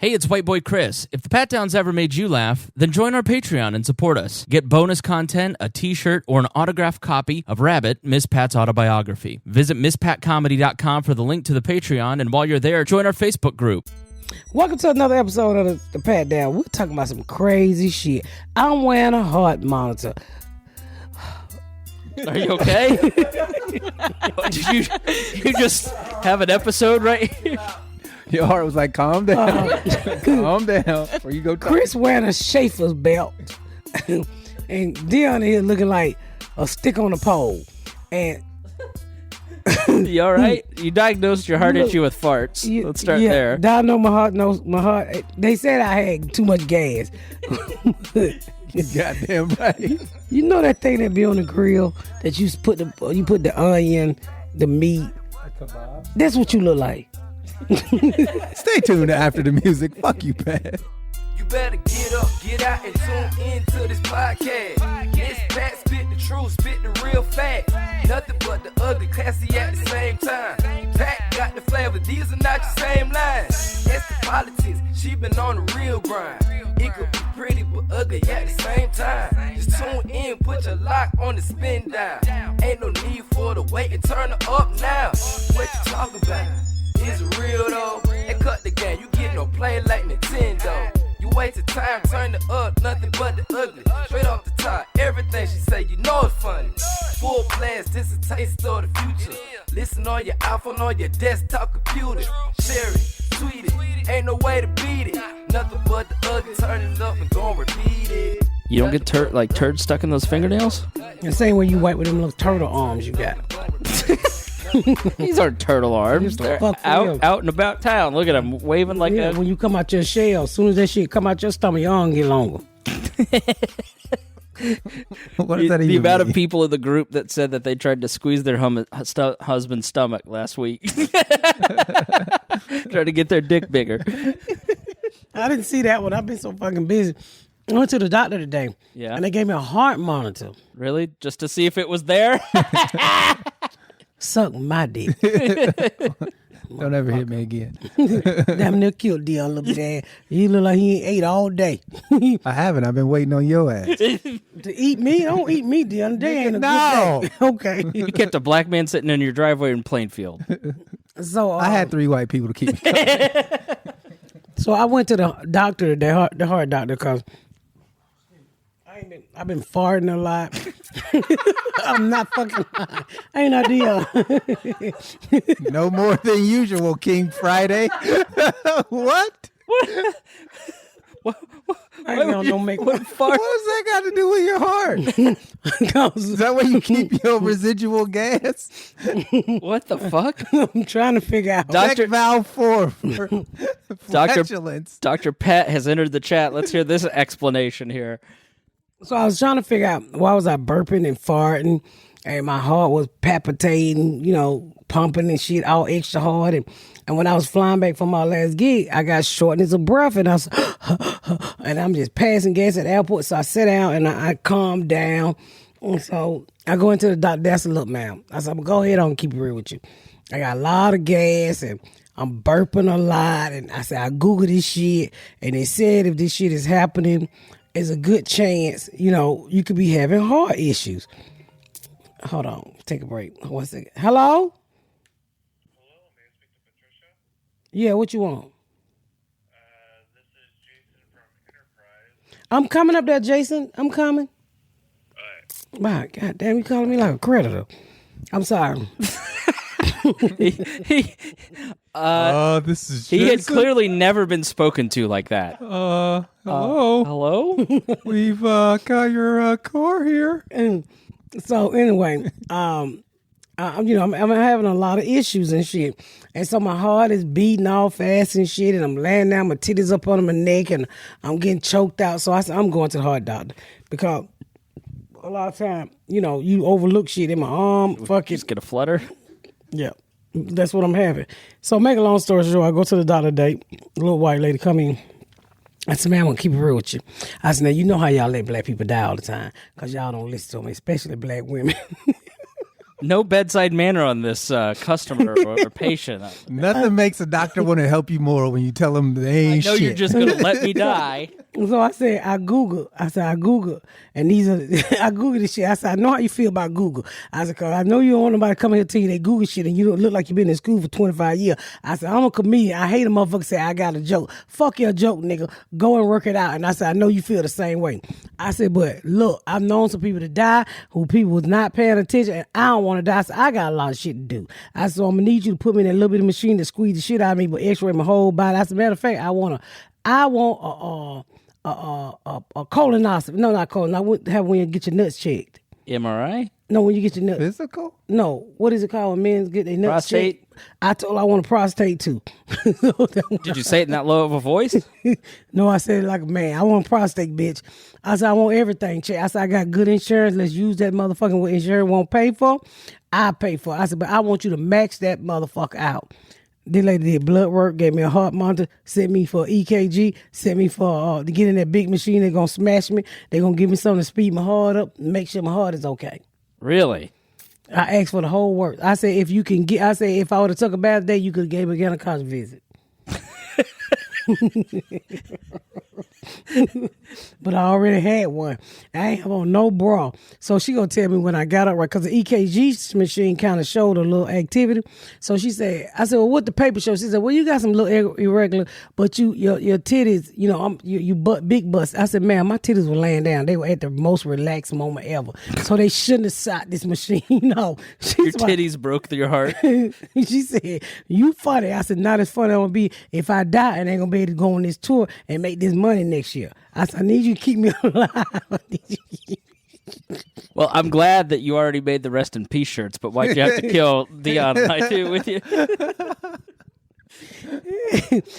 Hey, it's White Boy Chris. If the Pat Downs ever made you laugh, then join our Patreon and support us. Get bonus content, a t-shirt, or an autographed copy of Rabbit, Miss Pat's autobiography. Visit MissPatComedy.com for the link to the Patreon, and while you're there, join our Facebook group. Welcome to another episode of the Pat Down. We're talking about some crazy shit. I'm wearing a heart monitor. Are you okay? Did you just have an episode right here? Your heart was like, calm down. Calm down. Or you go Chris wearing a Schaefer's belt. And Dion here looking like a stick on a pole. And you all right? You diagnosed your heart issue with farts. Let's start there. Diagnosed my heart. They said I had too much gas. Goddamn right. You know that thing that be on the grill that you put the onion, the meat. That's what you look like. Stay tuned after the music. Fuck you, Pat. You better get up, get out, and tune into this podcast. This Pat spit the truth, spit the real fact. Nothing but the ugly, classy at the same time. Pat got the flavor, these are not your same lines. It's the politics, she been on the real grind. It could be pretty but ugly at the same time. Just tune in, put your lock on the spin down. Ain't no need for the wait and turn it up now. What you talking about? Is it real though? And cut the game, you get no play like Nintendo. You wasted time, turn it up, nothing but the ugly. Straight off the top, everything she say, you know it's funny. Full blast, this a taste of the future. Listen on your iPhone, on your desktop computer. Share it, tweet it, ain't no way to beat it. Nothing but the ugly, turn it up and gon' repeat it. You don't get turd stuck in those fingernails? The same way you wipe with them little turtle arms you got. These aren't turtle arms. They're out and about town. Look at them waving like a... When you come out your shell, as soon as that shit come out your stomach, your arm get longer. What does that even The amount mean? of people in the group that said that they tried to squeeze their husband's stomach last week. Trying to get their dick bigger. I didn't see that one. I've been so fucking busy. I went to the doctor today. Yeah. And they gave me a heart monitor. Really? Just to see if it was there? Suck my dick. Don't ever hit me again. Damn near killed Dion little bit ass. He look like he ain't ate all day. I haven't. I've been waiting on your ass. To eat me? Don't eat me, Dion. Day ain't a No. good day. Okay. You kept a black man sitting in your driveway in Plainfield. So I had 3 white people to keep me company. So I went to the doctor, the heart doctor, because I've been farting a lot. I'm not fucking lying. I ain't idea. No more than usual, King Friday. What? I ain't gonna make What does that got to do with your heart? Is that where you keep your residual gas? What the fuck? I'm trying to figure out. Doctor- Check valve 4 for Doctor flatulence. Dr. Pat has entered the chat. Let's hear this explanation here. So I was trying to figure out why was I burping and farting, and my heart was palpitating, pumping and shit all extra hard. And when I was flying back from my last gig, I got shortness of breath, and I was, and I'm just passing gas at the airport. So I sat down and I calmed down. And so I go into the doctor. That's a look, man. I said, go ahead on, keep it real with you. I got a lot of gas and I'm burping a lot. And I said, I Googled this shit, and they said if this shit is happening, there's a good chance, you could be having heart issues. Hold on. Take a break. 1 second. Hello? Hello, may I speak to Patricia? Yeah, what you want? This is Jason from Enterprise. I'm coming up there, Jason. I'm coming. Alright. My God damn, you calling me like a creditor. I'm sorry. This is He had clearly never been spoken to like that. hello. Hello? We've got your car here. And so anyway, I'm having a lot of issues and shit. And so my heart is beating all fast and shit, and I'm laying down, my titties up on my neck, and I'm getting choked out. So I said, I'm going to the heart doctor, because a lot of time, you overlook shit in my arm. Fuck it. Just get a flutter? Yeah, that's what I'm having. So make a long story short, I go to the doctor date. A little white lady come in. I said, man, I'm going to keep it real with you. I said, now, you know how y'all let black people die all the time, because y'all don't listen to them, especially black women. No bedside manner on this customer or patient. Nothing makes a doctor want to help you more when you tell them they ain't No, shit. you're just gonna let me die. So I said, I Google. And these are, I Google this shit. I said, I know how you feel about Google. I said, cause I know you don't want nobody to come here and tell you they Google shit and you don't look like you've been in school for 25 years. I said, I'm a comedian. I hate a motherfucker say, I got a joke. Fuck your joke, nigga. Go and work it out. And I said, I know you feel the same way. I said, but look, I've known some people to die who people was not paying attention and I don't want to die. I said, I got a lot of shit to do. I said, so I'm gonna need you to put me in that little bit of machine to squeeze the shit out of me, but x-ray my whole body. I said, matter of fact, I want a colonoscopy. No, not colon. I would have when you get your nuts checked. MRI? No, when you get your nuts. Physical? No, what is it called when men get their nuts Prostate? checked? I told her I want a prostate too. Did you say it in that low of a voice? No, I said it like a man. I want a prostate, bitch. I said I want everything checked. I said I got good insurance. Let's use that motherfucking what insurance won't pay for. I pay for it. I said, but I want you to max that motherfucker out. This lady did blood work, gave me a heart monitor, sent me for EKG, sent me for to get in that big machine. They're gonna smash me. They're gonna give me something to speed my heart up, and make sure my heart is okay. Really? I asked for the whole work. I said if you can get, I said if I would have took a bath day, you could have gave me a gynecologist visit. But I already had one. I ain't have on no bra. So she gonna tell me when I got up right, because the EKG machine kind of showed a little activity. So she said, I said, well, what the paper show? She said, well, you got some little irregular, but your titties, you know, you big bust. I said, ma'am, my titties were laying down. They were at the most relaxed moment ever. So they shouldn't have shot this machine. No. Your titties broke through your heart. She said, you funny. I said, not as funny I'm gonna be if I die and ain't gonna be able to go on this tour and make this money next year. I said, I need you to keep me alive. Well, I'm glad that you already made the rest in peace shirts, but why'd you have to kill Dion and I too with you?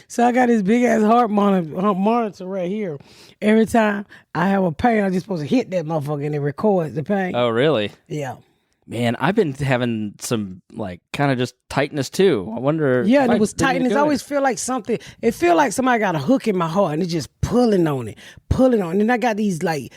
So I got this big ass heart monitor right here. Every time I have a pain, I'm just supposed to hit that motherfucker and it records the pain. Oh, really? Yeah. Man, I've been having some, like, kind of just tightness, too. I wonder... Yeah, and it was tightness. I always feel like something... It feel like somebody got a hook in my heart and it's just pulling on it. And then I got these, like,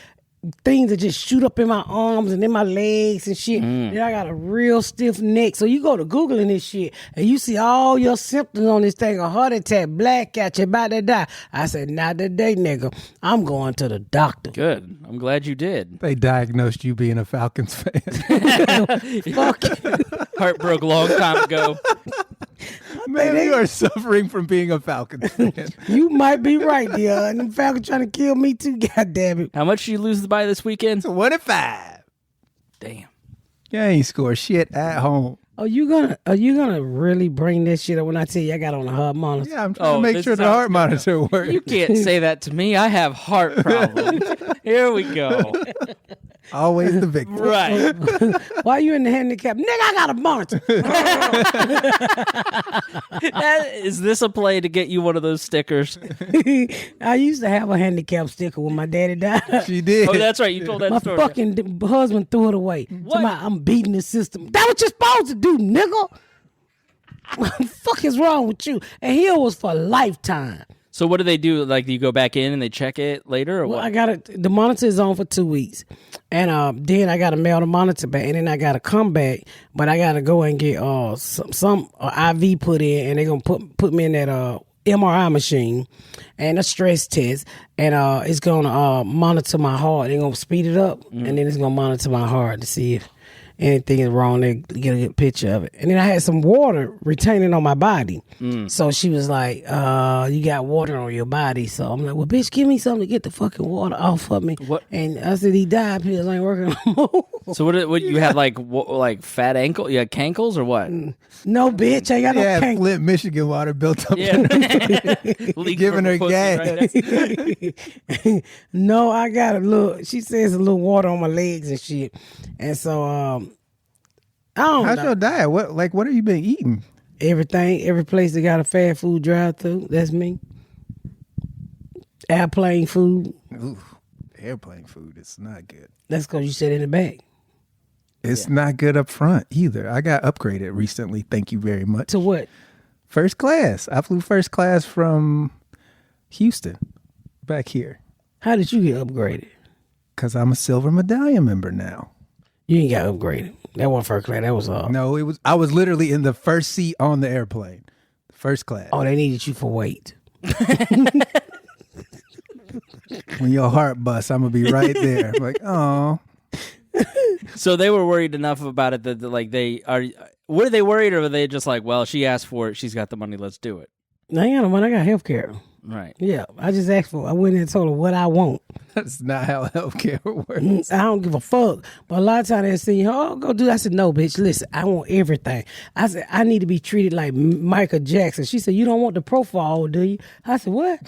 things that just shoot up in my arms and in my legs and shit. Then I got a real stiff neck. So you go to Googling this shit and you see all your symptoms on this thing, a heart attack, blackout, you about to die. I said, not today, nigga. I'm going to the doctor. Good. I'm glad you did. They diagnosed you being a Falcons fan. Fuck it. Heart broke a long time ago. Man, you are suffering from being a Falcons fan. You might be right, dear. And the Falcons trying to kill me too, God damn it. How much did you lose by this weekend? 25. Damn. You ain't score shit at home. Are you gonna really bring this shit up when I tell you I got on a heart monitor? Yeah, I'm trying to make this sure the heart monitor works. You can't say that to me. I have heart problems. Here we go. Always the victim. Right. Why you in the handicap? Nigga, I got a monitor. Is this a play to get you one of those stickers? I used to have a handicap sticker when my daddy died. She did. Oh, that's right. You told that My story. fucking husband threw it away. What? I'm beating the system. That's what you're supposed to do, nigga. What the fuck is wrong with you? And he was for lifetime. So what do they do? Like, do you go back in and they check it later, or Well, what? I got it. The monitor is on for 2 weeks, and then I got to mail the monitor back, and then I got to come back, but I got to go and get some IV put in, and they're gonna put me in that MRI machine and a stress test, and it's gonna monitor my heart. They're gonna speed it up, and then it's gonna monitor my heart to see if anything is wrong. They get a good picture of it. And then I had some water retaining on my body. So she was like, you got water on your body. So I'm like, well, bitch, give me something to get the fucking water off of me. What? And I said, these diet pills ain't working no more. So what you had, like fat ankle? You had cankles or what? No, bitch, I ain't got no Yeah, cank. Flint, Michigan water built up. Yeah. Leak Giving from her pussy, gas. right? No, I got a little, she says a little water on my legs and shit. And so, I don't How's know. your diet? What have you been eating? Everything, every place that got a fast food drive-through, that's me. Airplane food, Ooh, airplane food. It's not good. that's because you sit in the back. It's not good up front either. I got upgraded recently. Thank you very much. To what? First class. I flew first class from Houston back here How did you get upgraded? because I'm a silver medallion member now. You ain't got upgraded. That wasn't first class. That was No, it was. I was literally in the first seat on the airplane, first class. Oh, they needed you for weight. When your heart busts, I'm gonna be right there. Like, oh, So they were worried enough about it that like they are. Were they worried, or were they just like, well, she asked for it, she's got the money, let's do it? I ain't got no money. I got health care. Right. Yeah, I just asked for it. I went in and told her what I want. that's not how healthcare works. I don't give a fuck. But a lot of times they say, oh, go do that. I said, no, bitch, listen, I want everything. I said, I need to be treated like Michael Jackson. She said, you don't want the profile, do you? I said, what?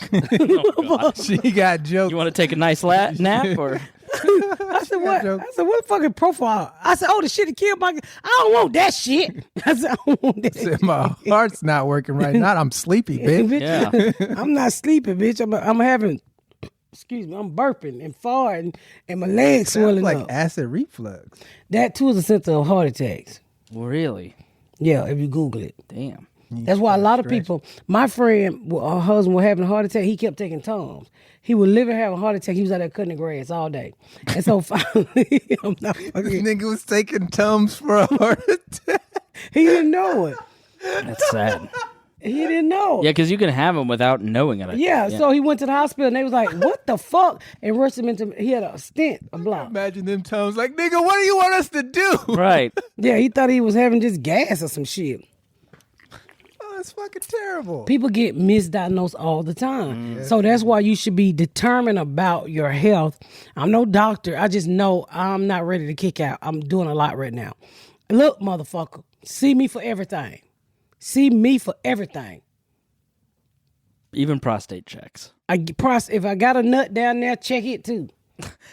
She got jokes. You want to take a nice nap, or I said, what? I said, what fucking profile? I said, oh, the shit that killed my... I don't want that shit. I said, I don't want that shit. My heart's not working right now. I'm sleepy, bitch. Bitch, Yeah. I'm not sleeping, bitch. I'm having... Excuse me, I'm burping and farting and my legs swelling like up. acid reflux. That too is a symptom of heart attacks. really? Yeah, if you Google it. Damn. That's why a lot of people, my friend, her husband was having a heart attack. He kept taking Tums. He would live and have a heart attack. He was out there cutting the grass all day. And so finally, I'm not This fucking, nigga was taking Tums for a heart attack. he didn't know it. That's sad. He didn't know. Yeah, because you can have them without knowing it. Yeah, so he went to the hospital and they was like, what the fuck? And rushed him into, he had a stent, a block. Imagine them Tums like, nigga, what do you want us to do? Right. Yeah, he thought he was having just gas or some shit. Oh, that's fucking terrible. People get misdiagnosed all the time. So that's why you should be determined about your health. I'm no doctor. I just know I'm not ready to kick out. I'm doing a lot right now. Look, motherfucker, see me for everything. See me for everything. Even prostate checks. If I got a nut down there, check it too.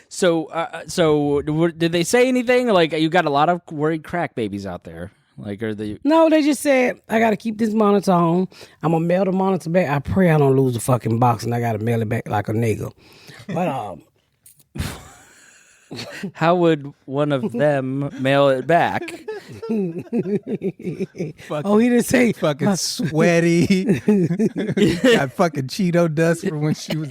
So did they say anything? Like, you got a lot of worried crack babies out there. Like, are they? No, they just said, I got to keep this monitor on. I'm going to mail the monitor back. I pray I don't lose the fucking box and I got to mail it back like a nigga. But, How would one of them mail it back? oh, he didn't say. Fucking sweaty. Got fucking Cheeto dust from when she was.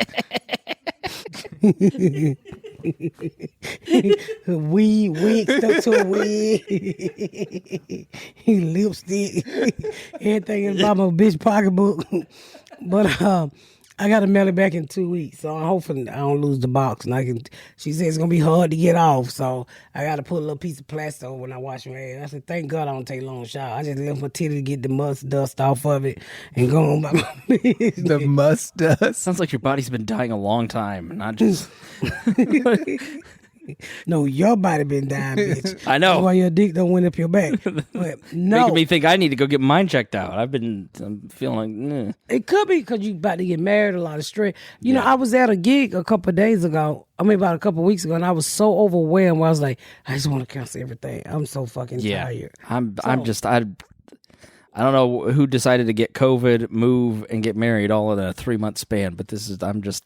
Weed stuck to a wig. Lipstick. Everything in my bitch pocketbook. But I gotta mail it back in 2 weeks, so I'm hoping I don't lose the box. And I can. She said it's gonna be hard to get off, so I gotta put a little piece of plastic over when I wash my hair. I said, thank God I don't take a long shower. I just left my titty to get the must dust off of it and go on by my business. The must dust. Sounds like your body's been dying a long time, not just. No, your body been dying, bitch. I know. That's why your dick don't went up your back. But no, Making me think I need to go get mine checked out. I'm feeling like, it could be because you about to get married, a lot of stress. You know, I was at a gig a couple of days ago. I mean, about a couple of weeks ago, and I was so overwhelmed where I was like, I just want to cancel everything. I'm so fucking tired. I don't know who decided to get COVID, move, and get married all in a 3-month span, but overwhelmed.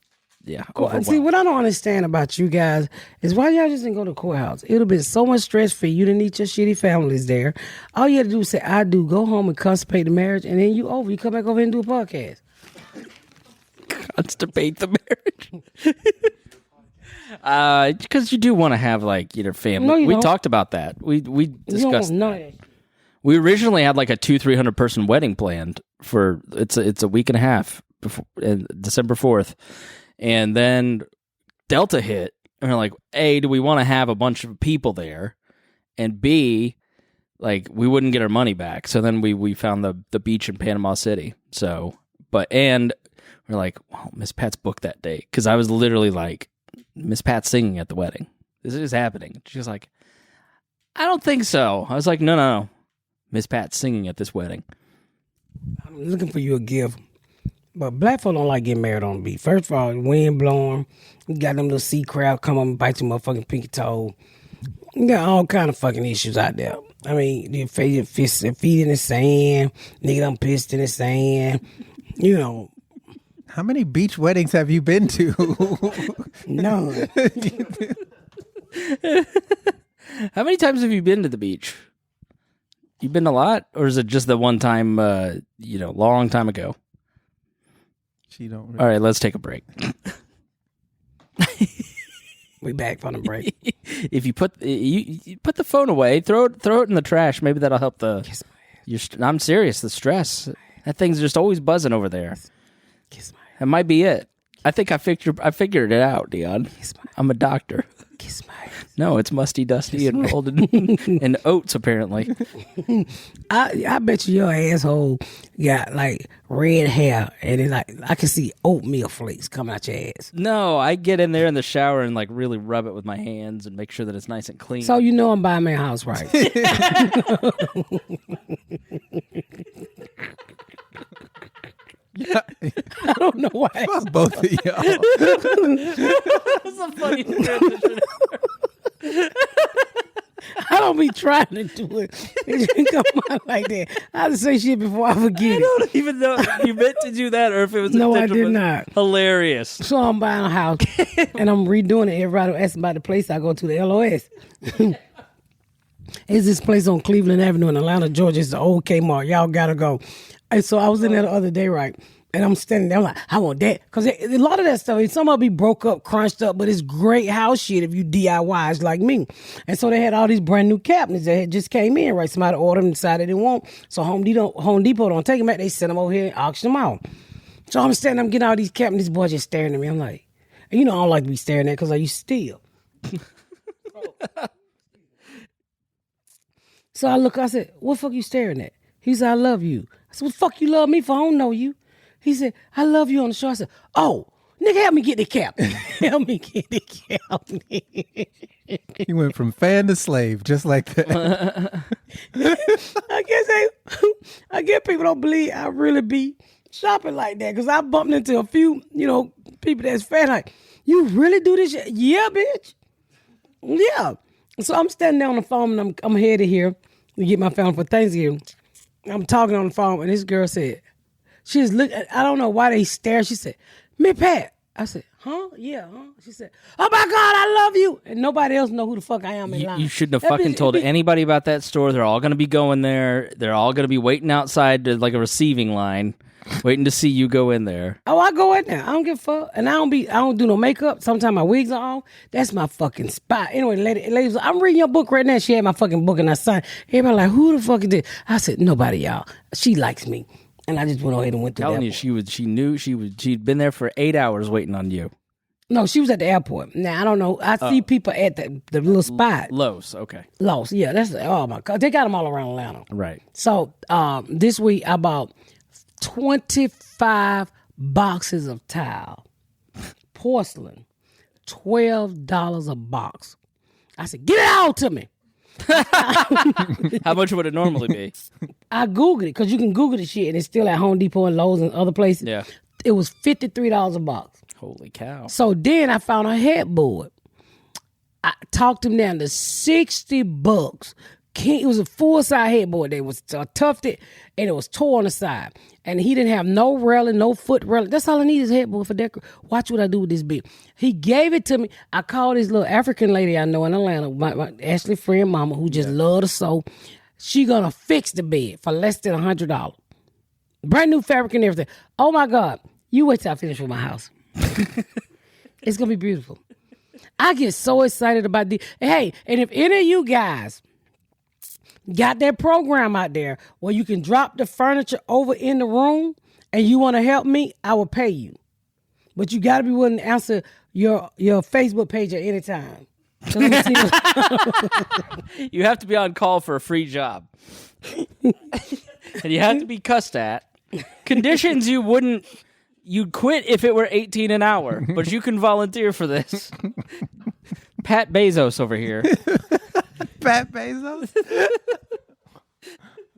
See, what I don't understand about you guys is why y'all just didn't go to the courthouse. It would have been so much stress for you. You didn't need your shitty families there. All you had to do was say, I do, go home and constipate the marriage, and then you come back over here and do a podcast. Constipate the marriage. Because you do want to have like your family. No, you we don't. talked about that. We discussed. No. We originally had like a 200-300 person wedding planned for it's a week and a half before December 4th, and then Delta hit, and we're like, A, do we want to have a bunch of people there, and B, like we wouldn't get our money back. So then we found the beach in Panama City. So and we're like, well, Miss Pat's booked that day because I was literally like, Miss Pat's singing at the wedding. This is happening. She was like, I don't think so. I was like, no. Miss Pat's singing at this wedding. I'm looking for you a gift. But black folk don't like getting married on the beach. First of all, wind blowing. You got them little sea crab come up and bite your motherfucking pinky toe. You got all kind of fucking issues out there. I mean, your feet in the sand. Nigga done pissed in the sand. You know. How many beach weddings have you been to? None. How many times have you been to the beach? You been a lot? Or is it just the one time, long time ago? She don't. All right, let's take a break. We back from the break. If you put you put the phone away, throw it in the trash. Maybe that'll help the. I'm serious. The stress. That thing's just always buzzing over there. Kiss my ass. That might be it. I think I figured it out, Dion. I'm a doctor. Kiss my ass. No, it's musty, dusty, and rolled in oats. Apparently, I bet you your asshole got like red hair, and it like I can see oatmeal flakes coming out your ass. no. I get in there in the shower and like really rub it with my hands and make sure that it's nice and clean. So you know I'm buying my house right. I don't know why. Fuck both of y'all. That's a funny transition. I don't be trying to do it. It just come out like that. I have to say shit before I forget I it. don't even know if you meant to do that or if it was. No, I intentional, did but not. Hilarious. So I'm buying a house and I'm redoing it. Everybody asking about the place I go to, the LOS. It's this place on Cleveland Avenue in Atlanta, Georgia. It's the old Kmart. Y'all gotta go. And so I was in there the other day, right? And I'm standing there, I'm like, I want that. Because a lot of that stuff, some of it be broke up, crunched up, but it's great house shit if you DIYs like me. And so they had all these brand new cabinets that had just came in, right? Somebody ordered them and decided they didn't want. So Home Depot don't take them back. They send them over here and auction them out. So I'm standing, I'm getting all these cabinets. This boy just staring at me. I'm like, and you know I don't like to be staring at because I used to steal. So I look, I said, what the fuck you staring at? He said, I love you. I said, what the fuck you love me for? I don't know you. He said, I love you on the show. I said, oh, nigga, help me get the cap. Help me get the cap. He went from fan to slave, just like that. I guess people don't believe I really be shopping like that because I bumped into a few, people that's fan like, you really do this shit? Yeah, bitch. Yeah. So I'm standing there on the phone and I'm headed here to get my family for Thanksgiving. I'm talking on the phone and this girl said, she just looked, I don't know why they stare. She said, Miss Pat. I said, huh? Yeah, huh? She said, oh my God, I love you. And nobody else know who the fuck I am in line. You shouldn't have fucking told anybody about that store. They're all going to be going there. They're all going to be waiting outside to, like a receiving line, waiting to see you go in there. Oh, I go in there. I don't give a fuck. And I don't do no makeup. Sometimes my wigs are off. That's my fucking spot. Anyway, ladies, I'm reading your book right now. She had my fucking book and I signed. Everybody like, who the fuck is this? I said, nobody, y'all. She likes me. And I just went ahead and went to Telling that. you, she'd been there for 8 hours waiting on you. No, she was at the airport. Now, I don't know. I see people at the little spot. Lowe's, okay. Lowe's, yeah. Oh my God. They got them all around Atlanta. Right. So this week I bought 25 boxes of tile. Porcelain. $12 a box. I said, get it all to me. How much would it normally be? I Googled it because you can Google the shit and it's still at Home Depot and Lowe's and other places. Yeah. It was $53 a box. Holy cow. So then I found a headboard. I talked him down to $60. It was a full-size headboard. They was tufted and it was tore on the side. And he didn't have no railing, no foot railing. That's all I need is a headboard for decor. Watch what I do with this bit. He gave it to me. I called this little African lady I know in Atlanta, my Ashley friend mama, who just loved to sew. She gonna fix the bed for less than $100. Brand new fabric and everything. Oh my God. You wait till I finish with my house. It's gonna be beautiful. I get so excited about this. Hey, and if any of you guys got that program out there where you can drop the furniture over in the room and you want to help me, I will pay you. But you got to be willing to answer your Facebook page at any time. So let me see You have to be on call for a free job. And you have to be cussed at. Conditions you'd quit if it were 18 an hour, but you can volunteer for this. Pat Bezos over here. Pat Bezos.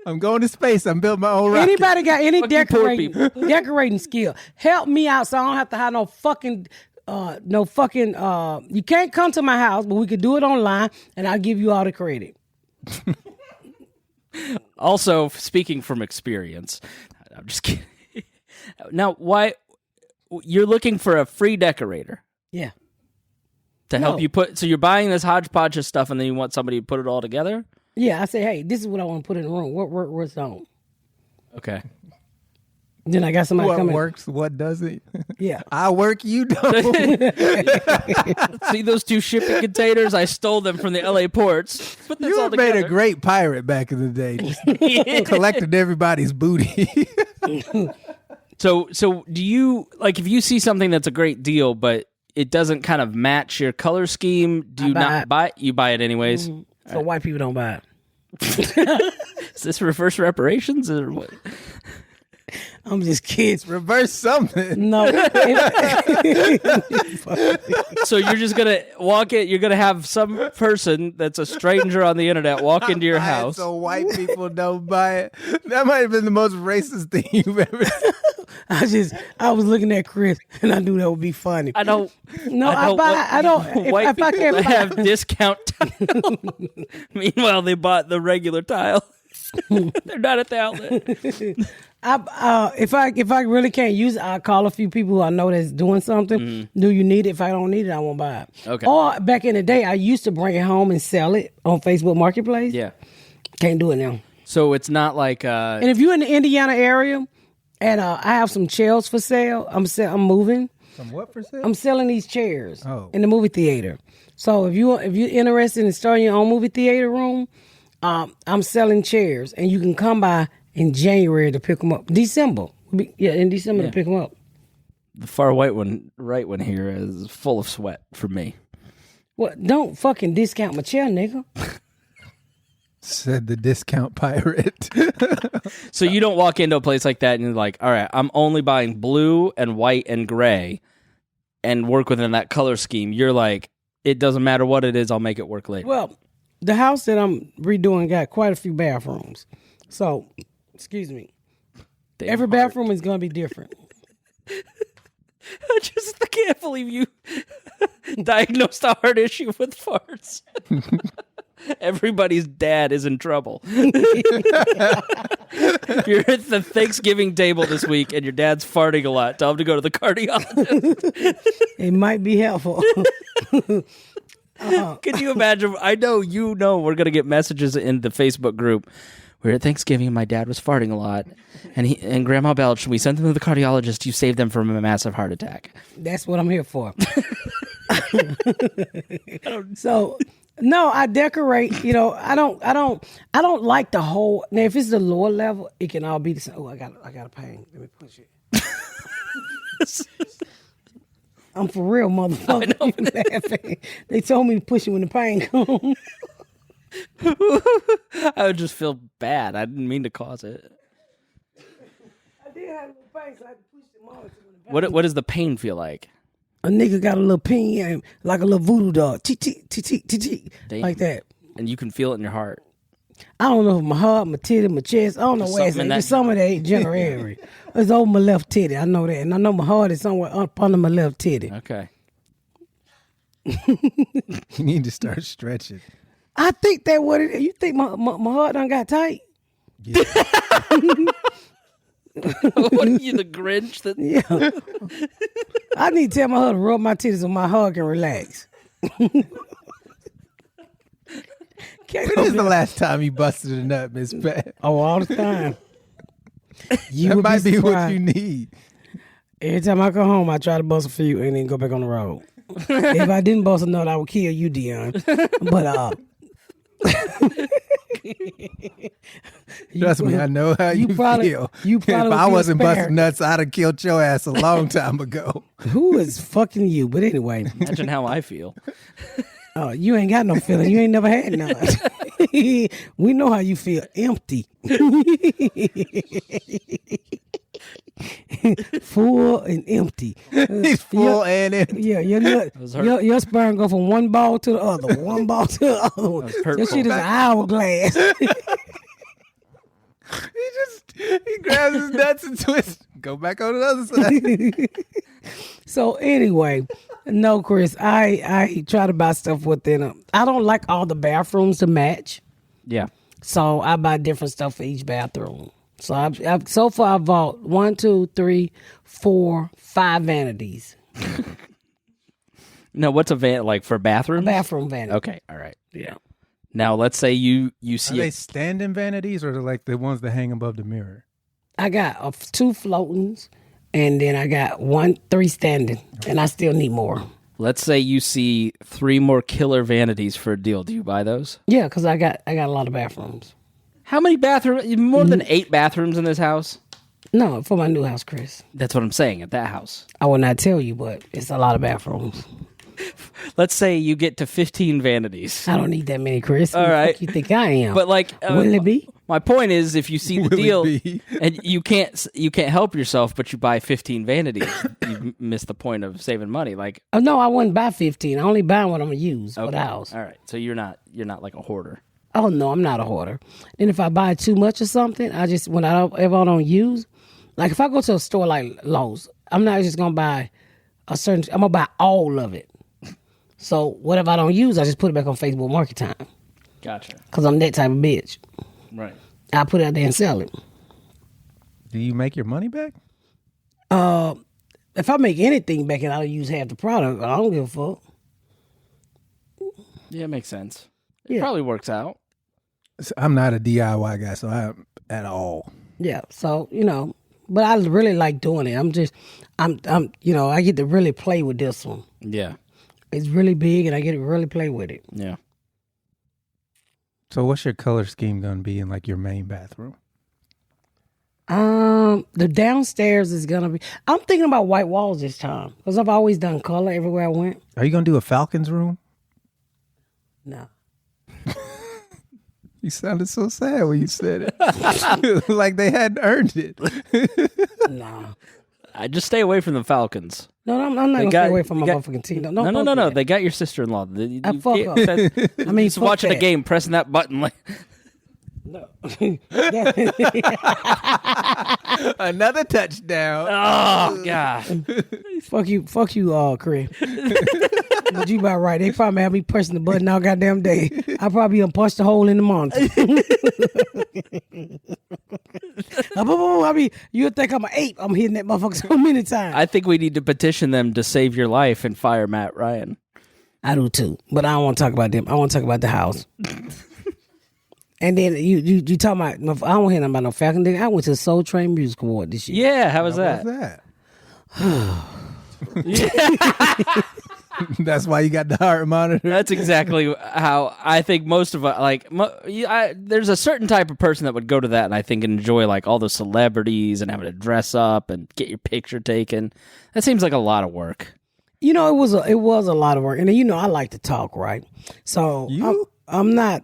I'm going to space. I'm building my own rocket. Anybody got any Fucking poor people. decorating skill? Help me out so I don't have to have no fucking you can't come to my house, but we could do it online and I'll give you all the credit. Also, speaking from experience, I'm just kidding. Now, why you're looking for a free decorater Yeah. to help you put? So you're buying this hodgepodge of stuff, and then you want somebody to put it all together? Yeah, I say, hey, this is what I want to put in the room. What's on? Okay. Then I got somebody What coming. works, what doesn't? Yeah. I work, you don't. See those 2 shipping containers? I stole them from the LA ports. Put this all You made together. a great pirate back in the day. Just collected everybody's booty. So do you, like, if you see something that's a great deal, but it doesn't kind of match your color scheme, do you not buy it? You buy it anyways? So white people don't buy it. Is this reverse reparations or what? I'm just kidding. Reverse something. No. So you're just gonna walk in. You're gonna have some person that's a stranger on the internet walk into your house. So white people don't buy it. That might have been the most racist thing you've ever seen. I was looking at Chris and I knew that would be funny. I don't. No, I don't. White If I people can't that buy, have discount tile. Meanwhile, they bought the regular tile. They're not at the outlet. if I really can't use it, I'll call a few people who I know that's doing something. Do you need it? If I don't need it, I won't buy it. Okay. Or back in the day, I used to bring it home and sell it on Facebook Marketplace. Yeah. Can't do it now. So it's not like. And if you're in the Indiana area, and I have some chairs for sale, I'm moving. Some what for sale? I'm selling these chairs Oh. in the movie theater. So if you're interested in starting your own movie theater room, I'm selling chairs, and you can come by in January to pick them up. December, in December to pick them up. the far right one here is full of sweat for me. What? Don't fucking discount my chair, nigga. Said the discount pirate. So you don't walk into a place like that and you're like, all right, I'm only buying blue and white and gray and work within that color scheme. You're like, it doesn't matter what it is, I'll make it work later. Well, the house that I'm redoing got quite a few bathrooms. So, excuse me. Damn Every hard. bathroom is going to be different. I just can't believe you diagnosed a heart issue with farts. Everybody's dad is in trouble. If you're at the Thanksgiving table this week and your dad's farting a lot, tell him to go to the cardiologist. It might be helpful. Can you imagine? I know we're going to get messages in the Facebook group. We're at Thanksgiving and my dad was farting a lot and Grandma belched. We sent them to the cardiologist. You saved them from a massive heart attack. That's what I'm here for. So, no, I decorate. You know, I don't like the whole. Now, if it's the lower level, it can all be the same. Oh, I got a pain. Let me push it. I'm for real, motherfucker. You laughing. They told me to push it when the pain comes. I would just feel bad. I didn't mean to cause it. I did have a little pain, so I had to push the monitor when the pain. What does the pain feel like? A nigga got a little pin, like a little voodoo dog, Damn. like that. And you can feel it in your heart. I don't know if my heart, my titty, my chest. I don't know where it's something at. in It's that- some of that ain't general area. It's over my left titty. I know that, and I know my heart is somewhere up under my left titty. Okay. You need to start stretching. I think that what it is. You think my heart done got tight? Yeah. What are you, the Grinch? That Yeah. I need to tell my heart to rub my titties so my heart can relax. When is the last time you busted a nut, Miss Pat? Oh, all the time. You That would might be what surprised. you need. Every time I come home, I try to bust a few and then go back on the road. If I didn't bust a nut, I would kill you, Dion. But Trust me, I know how you feel. you If probably I would wasn't feel busting spared. nuts, I'd have killed your ass a long time ago. Who is fucking you? But anyway, imagine how I feel. you ain't got no feeling. You ain't never had none. We know how you feel. Empty. Full and empty. He's full and empty. Yeah, your sperm go from one ball to the other, one ball to the other one. Your hurtful. shit is an hourglass. He grabs his nuts and twists. Go back on the other side. So anyway, no, Chris, I try to buy stuff within them. I don't like all the bathrooms to match, Yeah. so I buy different stuff for each bathroom. So I've so far I bought 1, 2, 3, 4, 5 vanities. No, what's a van like for A bathrooms? bathroom vanity. Okay, all right. Yeah. Now let's say you Are see they it. standing vanities or like the ones that hang above the mirror? I got 2 floatings, and then I got 3 standing, and I still need more. Let's say you see 3 more killer vanities for a deal. Do you buy those? Yeah, because I got a lot of bathrooms. How many bathrooms? More than 8 bathrooms in this house? No, for my new house, Chris. That's what I'm saying, at that house. I will not tell you, but it's a lot of bathrooms. Let's say you get to 15 vanities. I don't need that many, Chris. All Who the right. fuck you think I am? But like, will it be? My point is, if you see the Will it deal be? and you can't help yourself, but you buy 15 vanities, you miss the point of saving money. Like, Oh no, I wouldn't buy 15. I only buy what I'm gonna use for the house. all right, so you're not like a hoarder. Oh no, I'm not a hoarder. And if I buy too much of something, I just if I don't use, like if I go to a store like Lowe's, I'm not just gonna buy I'm gonna buy all of it. So whatever I don't use, I just put it back on Facebook Market Time Gotcha. because I'm that type of bitch. Right. I put it out there and sell it. Do you make your money back? If I make anything back and I don't use half the product, I don't give a fuck. Yeah, it makes sense. It Yeah. probably works out. I'm not a DIY guy, so I'm at all. Yeah, so but I really like doing it. I'm I get to really play with this one. Yeah. It's really big, and I get to really play with it. Yeah. So what's your color scheme going to be in like your main bathroom? The downstairs is gonna be. I'm thinking about white walls this time because I've always done color everywhere I went. Are you going to do a Falcons room? No, You sounded so sad when you said it. Like they hadn't earned it. no, I just stay away from the Falcons. I'm not gonna stay away from my motherfucking team. No. fuck that. They got your sister-in-law. I fuck up. I mean, just fuck watching that. a game, pressing that button like. No. Another touchdown. Oh God. fuck you, Chris. But you about right. They probably have me pressing the button all goddamn day. I probably done punched a hole in the monitor. I mean, you would think I'm an ape. I'm hitting that motherfucker so many times. I think we need to petition them to save your life and fire Matt Ryan. I do too, but I don't want to talk about them. I want to talk about the house. And then you talking about? I don't hear nothing about no Falcon. I went to the Soul Train Music Award this year. Yeah, how was that? What's that? That's why you got the heart monitor. That's exactly how I think most of us there's a certain type of person that would go to that and I think enjoy like all the celebrities and having to dress up and get your picture taken. That seems like a lot of work. It was a lot of work, and then, I like to talk, right? So I'm not.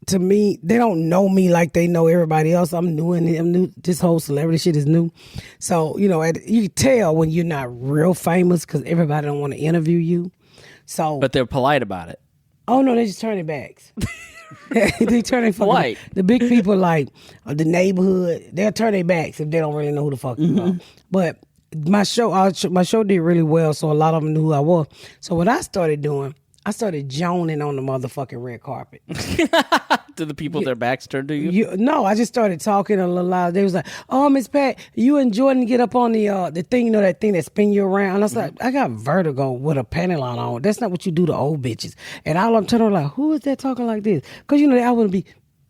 To me, they don't know me like they know everybody else. I'm new. This whole celebrity shit is new. So you can tell when you're not real famous because everybody don't want to interview you. So, But they're polite about it. oh no, they just turn their backs. They turn their fucking Polite. The big people like the neighborhood. They'll turn their backs if they don't really know who the fuck you are. But my show did really well, so a lot of them knew who I was. So what I started doing, I started joning on the motherfucking red carpet. Do the people with their backs turned to you? No, I just started talking a little loud. They was like, "Oh, Miss Pat, you and Jordan get up on the thing, that thing that spin you around." And I was like, "I got vertigo with a panel on. That's not what you do to old bitches." And all I'm turning around like, "Who is that talking like this?" Because I wouldn't be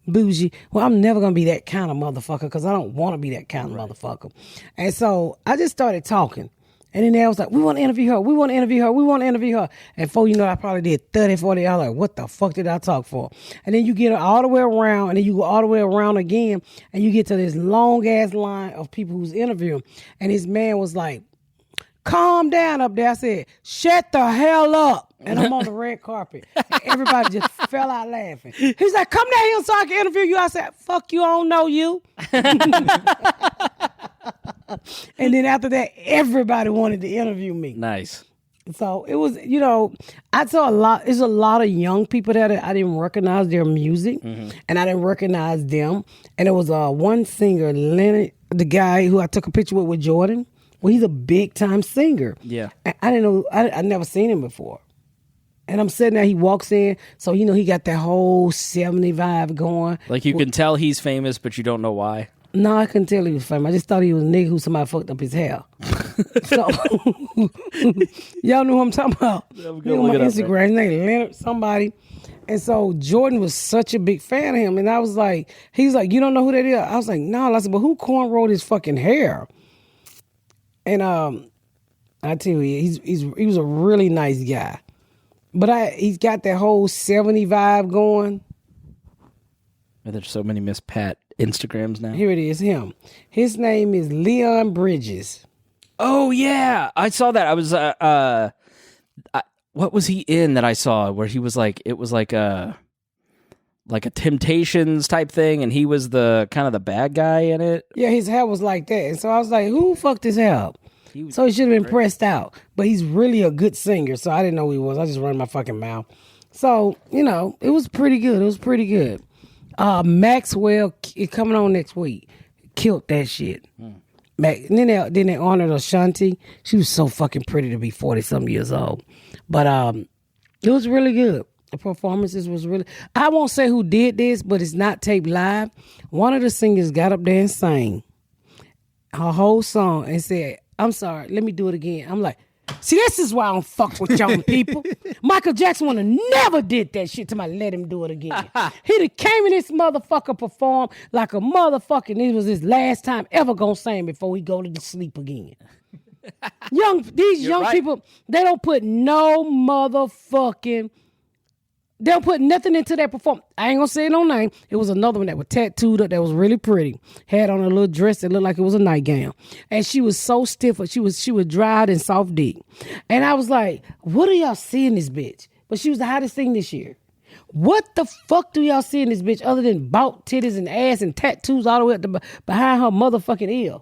bougie. Well, I'm never gonna be that kind of motherfucker because I don't want to be that kind of motherfucker. And so I just started talking. And then they was like, we want to interview her. We want to interview her. We want to interview her. And before you know, I probably did 30, 40. I was like, what the fuck did I talk for? And then you get all the way around, and then you go all the way around again, and you get to this long-ass line of people who's interviewing. And this man was like, calm down up there. I said, shut the hell up. And I'm on the red carpet. And everybody just fell out laughing. He's like, come down here so I can interview you. I said, fuck you, I don't know you. And then after that, everybody wanted to interview me. Nice. So it was, I saw a lot. There's a lot of young people there that I didn't recognize their music, and I didn't recognize them. And there was one singer, Leonard, the guy who I took a picture with Jordan. Well, he's a big time singer. Yeah. And I didn't know. I never seen him before. And I'm sitting there. He walks in, so he got that whole 70 vibe going. Like you can tell he's famous, but you don't know why. No, I couldn't tell he was famous. I just thought he was a nigga who somebody fucked up his hair. So y'all know who I'm talking about. I'm He on my Instagram. His name Leonard somebody. And so Jordan was such a big fan of him. And I was like, he's like, you don't know who that is? I was like, no. I said, but who cornrowed his fucking hair? And I tell you, he was a really nice guy. But he's got that whole 70 vibe going. And there's so many Miss Pat Instagrams now. Here it is, him. His name is Leon Bridges. Oh yeah, I saw that. I was what was he in that I saw where he was like, it was like a Temptations type thing, and he was the kind of the bad guy in it. Yeah, his hair was like that. And so I was like, who fucked his hair up? So he should have been pressed out. But he's really a good singer, so I didn't know who he was. I just run my fucking mouth. So, it was pretty good. It was pretty good. Maxwell is coming on next week. Killed that shit. Then they honored Ashanti. She was so fucking pretty to be 40-something years old. But it was really good. The performances was really... I won't say who did this, but it's not taped live. One of the singers got up there and sang her whole song and said, I'm sorry, let me do it again. I'm like, see, this is why I don't fuck with young people. Michael Jackson would have never did that shit till I let him do it again. He'd have came in this motherfucker perform like a motherfucking, this was his last time ever gonna sing before he go to sleep again. These young people, they don't put no motherfucking, they don't put nothing into that performance. I ain't gonna say no name. It was another one that was tattooed up that was really pretty. Had on a little dress that looked like it was a nightgown. And she was so stiff. She was dried and soft dick. And I was like, what are y'all seeing this bitch? But she was the hottest thing this year. What the fuck do y'all see in this bitch other than bout titties and ass and tattoos all the way up to behind her motherfucking ear?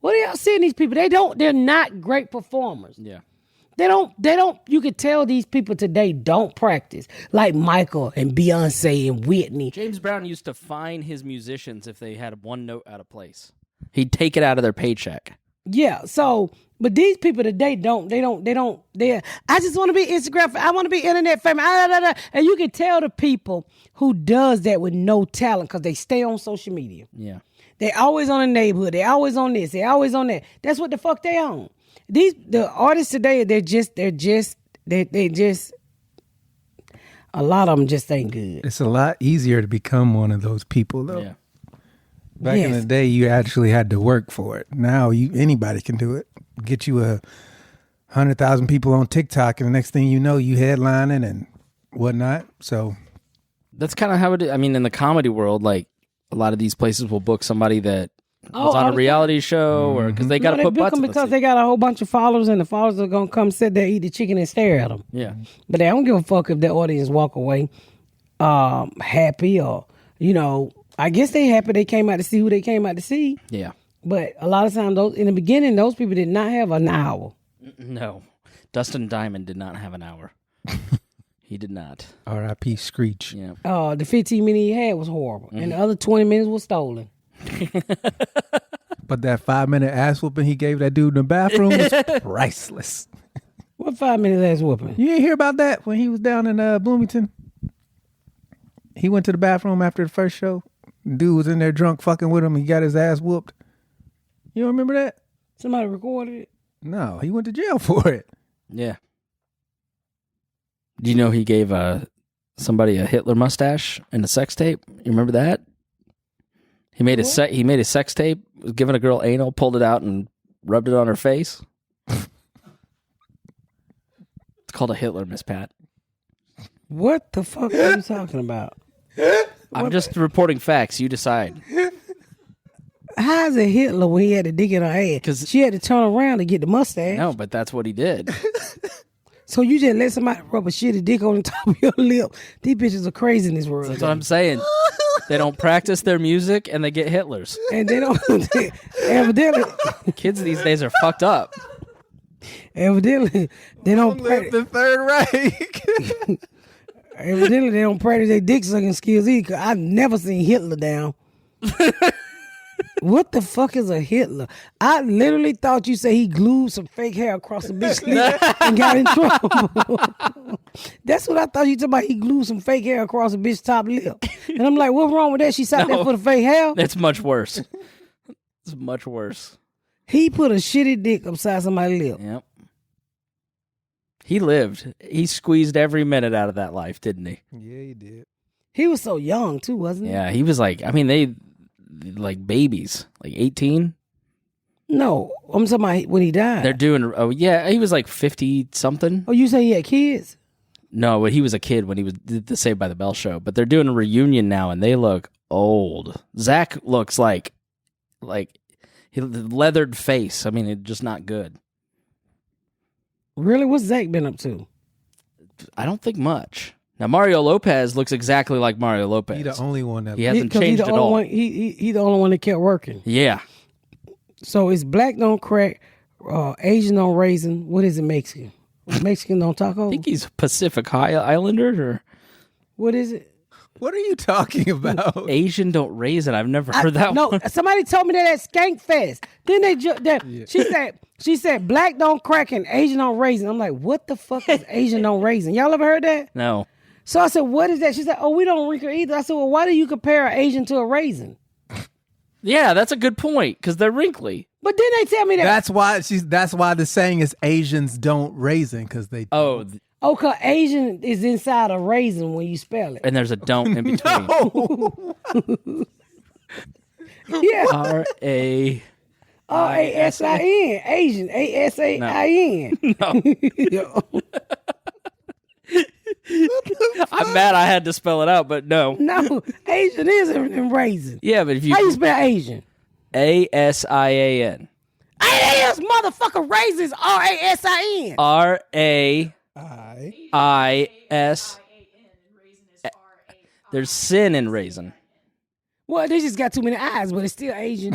What are y'all seeing these people? They're not great performers. Yeah. They don't, you could tell these people today don't practice. Like Michael and Beyonce and Whitney. James Brown used to fine his musicians if they had one note out of place. He'd take it out of their paycheck. Yeah, so, but these people today I just want to be Instagram, I want to be internet famous, and you can tell the people who does that with no talent because they stay on social media. Yeah. They always on the neighborhood, they always on this, they always on that. That's what the fuck they on. The artists today, they just a lot of them just ain't good. It's a lot easier to become one of those people, though. Yeah. Back in the day, you actually had to work for it. Now, anybody can do it. Get you 100,000 people on TikTok, and the next thing you know, you headlining and whatnot. So that's kind of how it is. I mean, in the comedy world, like a lot of these places will book somebody that was on a reality show, or because they got to put butts in the because seat. they got a whole bunch of followers, and the followers are gonna come sit there, eat the chicken, and stare at them. Yeah, but they don't give a fuck if their audience walk away happy or I guess they happy they came out to see who they came out to see. Yeah, but a lot of times in the beginning, those people did not have an hour. No, Dustin Diamond did not have an hour. He did not. R.I.P. Screech. Yeah. The 15 minutes he had was horrible, and the other 20 minutes was stolen. But that 5-minute ass whooping he gave that dude in the bathroom was priceless. What 5 minutes ass whooping? You didn't hear about that when he was down in Bloomington? He went to the bathroom after the first show. Dude was in there drunk fucking with him. He got his ass whooped. You don't remember that? Somebody recorded it? No, he went to jail for it. Yeah. Do you know he gave somebody a Hitler mustache in a sex tape? You remember that? He made a sex tape, was giving a girl anal, pulled it out, and rubbed it on her face. It's called a Hitler, Miss Pat. What the fuck are you talking about? I'm just reporting facts. You decide. How's it Hitler when he had a dick in her ass? Because she had to turn around to get the mustache. No, but that's what he did. So you just let somebody rub a shitty dick on the top of your lip. These bitches are crazy in this world. That's what I'm saying. They don't practice their music and they get Hitlers. And they don't. Evidently. Kids these days are fucked up. Evidently, they don't practice the Third Reich. Evidently, they don't practice their dick sucking skills either. Cause I've never seen Hitler down. What the fuck is a Hitler? I literally thought you said he glued some fake hair across the bitch's lip and got in trouble. That's what I thought you talking about. He glued some fake hair across the bitch's top lip. And I'm like, what's wrong with that? She sat there for the fake hair? It's much worse. It's much worse. He put a shitty dick upside somebody's lip. Yep. He lived. He squeezed every minute out of that life, didn't he? Yeah, he did. He was so young too, wasn't he? Yeah, he was like, I mean, they like babies, like 18. No, I'm talking about when he died. They're doing, oh, yeah, he was like 50 something. Oh, you say he had kids? No, but he was a kid when he was did the Saved by the Bell show. But they're doing a reunion now, and they look old. Zach looks like he leathered face. I mean, it's just not good. Really? What's Zach been up to? I don't think much. Now, Mario Lopez looks exactly like Mario Lopez. He the only one that He hasn't 'Cause changed at all. He the only one that kept working. Yeah. So it's black don't crack, Asian don't raisin. What is it, Mexican? Mexican don't taco? I think he's Pacific Islander or What is it? What are you talking about? Asian don't raisin. I've never heard that No, one. somebody told me that at Skank Fest. Then she said black don't crack and Asian don't raisin. I'm like, what the fuck is Asian don't raisin? Y'all ever heard that? No. So I said, what is that? She said, oh, we don't wrinkle either. I said, well, why do you compare an Asian to a raisin? Yeah, that's a good point because they're wrinkly. But then they tell me that. That's why the saying is Asians don't raisin because they. Oh, Oh, cause Asian is inside a raisin when you spell it. and there's a don't in between. Yeah. R-A. R-A-S-I-N. Asian. A-S-A-I-N. No. I'm mad I had to spell it out, but no. No, Asian is in raisin. Yeah, but if you How you spell Asian? A-S-I-A-N. A-S motherfucker raisins. R-A-S-I-N. R-A-I-S. There's sin in raisin. Well, they just got too many eyes, but it's still Asian.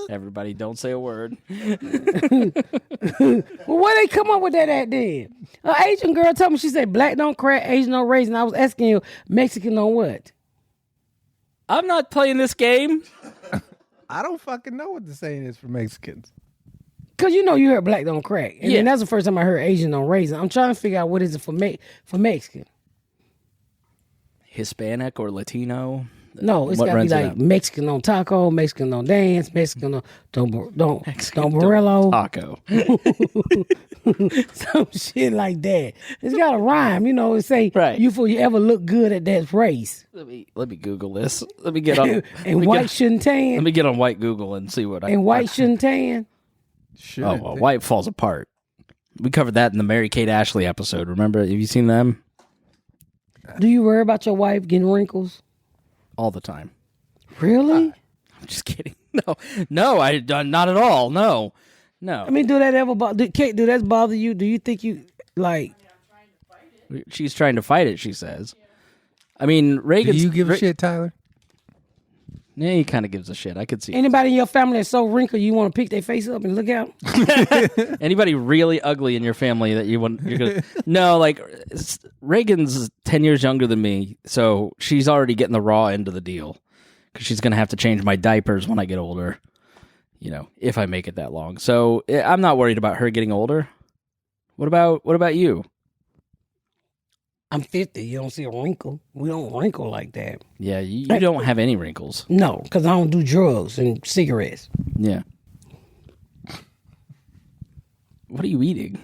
Everybody don't say a word. Well, where they come up with that at then? An Asian girl told me, she said, black don't crack, Asian don't raisin. I was asking you, Mexican on what? I'm not playing this game. I don't fucking know what the saying is for Mexicans. Because you know you heard black don't crack. And Yeah. then that's the first time I heard Asian don't raisin. I'm trying to figure out what is it for Mexican. Hispanic or Latino? No, it's What got to be runs it like out? Mexican on taco, Mexican on dance, Mexican on don't Mexican Barello, Taco. some shit like that. It's got a rhyme, you know. It say Right. you ever look good at that race. Let me Google this. Let me get on. And white shouldn't tan. Let me get on white Google and see what I. And white shouldn't tan. Sure. Oh, well, white falls apart. We covered that in the Mary Kate Ashley episode. Remember? Have you seen them? Do you worry about your wife getting wrinkles? All the time. Really? I'm just kidding. No, I not at all. No. I mean, do that ever bother? Kate, do that bother you? Do you think you like? She's trying to fight it. She says. I mean, Reagan. Do you give a shit, Tyler? Yeah, he kind of gives a shit. I could see. Anybody in your family that's so wrinkled you want to pick their face up and look out? Anybody really ugly in your family that you're gonna no, like Reagan's 10 years younger than me, so she's already getting the raw end of the deal because she's gonna have to change my diapers when I get older, you know, if I make it that long. So I'm not worried about her getting older. What about you? I'm 50. You don't see a wrinkle. We don't wrinkle like that. Yeah, you don't have any wrinkles. No, because I don't do drugs and cigarettes. Yeah. What are you eating?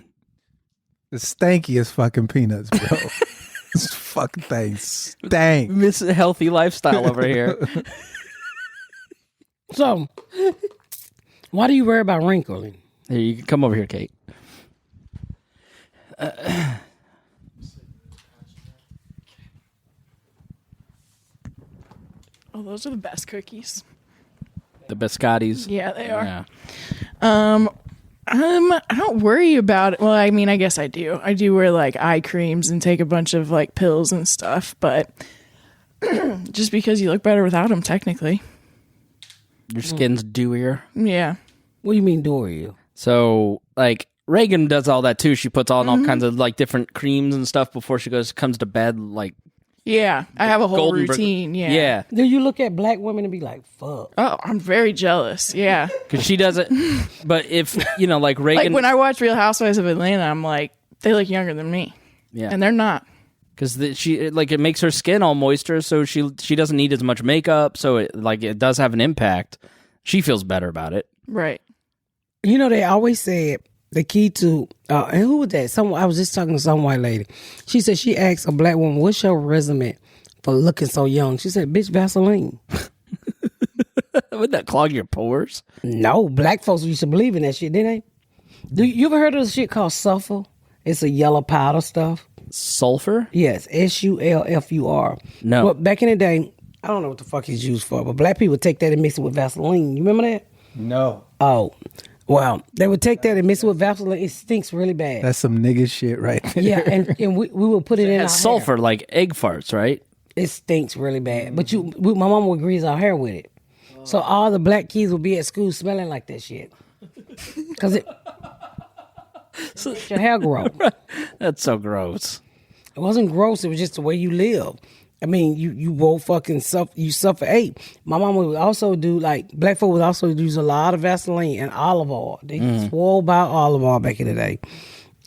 The stankiest fucking peanuts, bro. This fucking thing stank. Miss healthy lifestyle over here. So, why do you worry about wrinkling? Here, you can come over here, Kate. Oh, those are the best cookies. The biscottis. Yeah, they are. Yeah. I don't worry about it. Well, I mean, I guess I do. I do wear like eye creams and take a bunch of like pills and stuff, but just because you look better without them, technically. Your skin's dewier. Yeah. What do you mean, Dory? So, like, Reagan does all that too. She puts on all kinds of like different creams and stuff before she comes to bed. Like, Yeah. I have a whole golden routine. Yeah. Yeah. Do you look at black women and be like, fuck? Oh, I'm very jealous. Yeah. Because she doesn't. But if, you know, like Reagan. Like when I watch Real Housewives of Atlanta, I'm like, they look younger than me. Yeah. And they're not. Because it makes her skin all moisture, so she doesn't need as much makeup. So it does have an impact. She feels better about it. Right. You know, they always said the key to, and who was that? I was just talking to some white lady. She said she asked a black woman, what's your resume for looking so young? She said, bitch, Vaseline. Would that clog your pores? No, black folks used to believe in that shit, didn't they? You ever heard of this shit called sulfur? It's a yellow powder stuff. Sulfur? Yes, SULFUR. No. Well, back in the day, I don't know what the fuck it's used for, but black people take that and mix it with Vaseline. You remember that? No. Oh, well, they would take that and mix it with Vaseline. It stinks really bad. That's some nigga shit right there. Yeah, and we will put it in our Sulfur, hair. like egg farts, right? It stinks really bad. But my mama would grease our hair with it. So all the black kids would be at school smelling like that shit. Because your hair grow. That's so gross. It wasn't gross. It was just the way you live. I mean, you won't fucking suffocate. My mama would also do, like, black folk would also use a lot of Vaseline and olive oil. They swore by olive oil back in the day.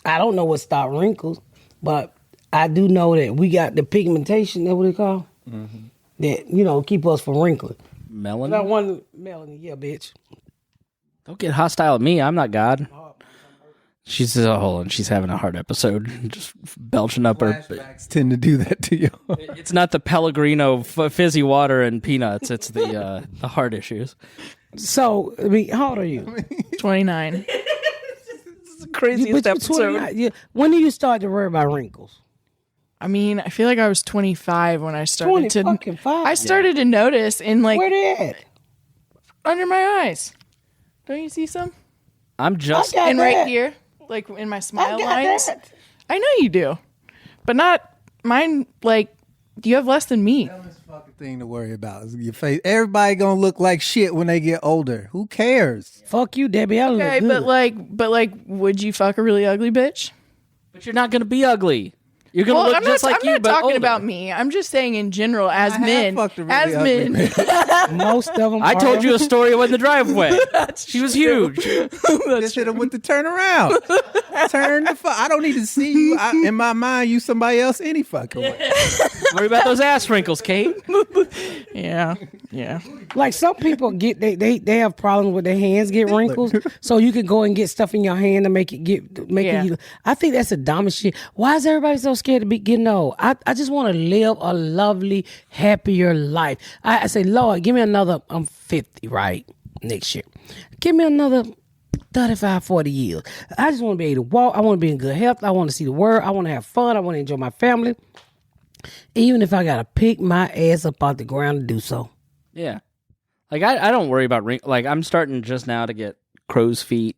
I don't know what stopped wrinkles, but I do know that we got the pigmentation, that's what they call? That, keep us from wrinkling. Melanin? Not one melanin, yeah, bitch. Don't get hostile at me. I'm not God. She's hold on. She's having a heart episode, just belching up her. Flashbacks tend to do that to you. It's not the Pellegrino fizzy water and peanuts. It's the heart issues. So, I mean, how old are you? 29. It's the craziest But you're episode. 29. Yeah. When do you start to worry about wrinkles? I mean, I feel like I was 25 when I started to. 25? I started to notice in like Where they at? under my eyes. Don't you see some? I'm just. I got And that. right here, like in my I smile got lines. that. I know you do, but not mine. Like you have less than me. Dumbest fucking thing to worry about is your face. Everybody gonna look like shit when they get older. Who cares? Fuck you, Debbie. I look Okay, good. but like, would you fuck a really ugly bitch? But you're not going to be ugly. You're going to look I'm just not, like I'm you, not but talking older. about me. I'm just saying in general, as I have men, fucked a really as ugly men. Most of them I told you a story in the driveway. She was huge. Just hit him with the turnaround. Turn the fuck. I don't need to see you. In my mind, you somebody else any fucking way. Worry about those ass wrinkles, Kate. Yeah. Like some people get they have problems with their hands get wrinkles, so you can go and get stuff in your hand to make Yeah. it. I think that's the dumbest shit. Why is everybody so scared to be getting old? I just want to live a lovely, happier life. I say, Lord, give me another. I'm 50 right next year. Give me another 35, 40 years. I just want to be able to walk. I want to be in good health. I want to see the world. I want to have fun. I want to enjoy my family. Even if I got to pick my ass up out the ground to do so. Yeah. Like, I don't worry about wrinkles. Like, I'm starting just now to get crow's feet,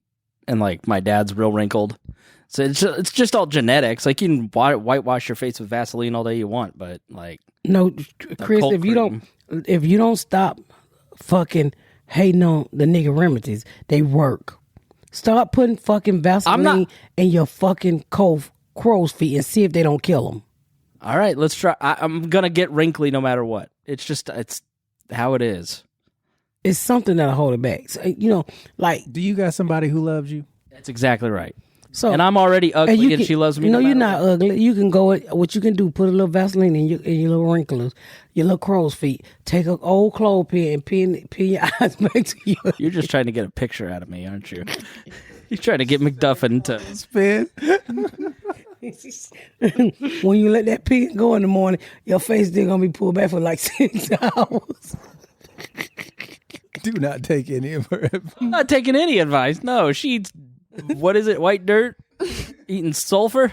and, like, my dad's real wrinkled. So it's just all genetics. Like, you can whitewash your face with Vaseline all day you want, but, like... No, Chris, cold if you don't stop fucking hating on the nigga remedies, they work. Start putting fucking Vaseline in your fucking crow's feet and see if they don't kill them. All right, let's try. I'm going to get wrinkly no matter what. It's how it is. It's something that'll hold it back. So, like... Do you got somebody who loves you? That's exactly right. So, And I'm already ugly, and she loves me. No, no you're matter not what. ugly. You can go. What you can do? Put a little Vaseline in your little wrinkles, your little crow's feet. Take an old clothespin and pin your eyes back to you. You're just trying to get a picture out of me, aren't you? You're trying to get McDuffin to Spin. When you let that pin go in the morning, your face still gonna be pulled back for like 6 hours. Do not take any of her advice. I'm not taking any advice. No, she eats, what is it, white dirt? Eating sulfur?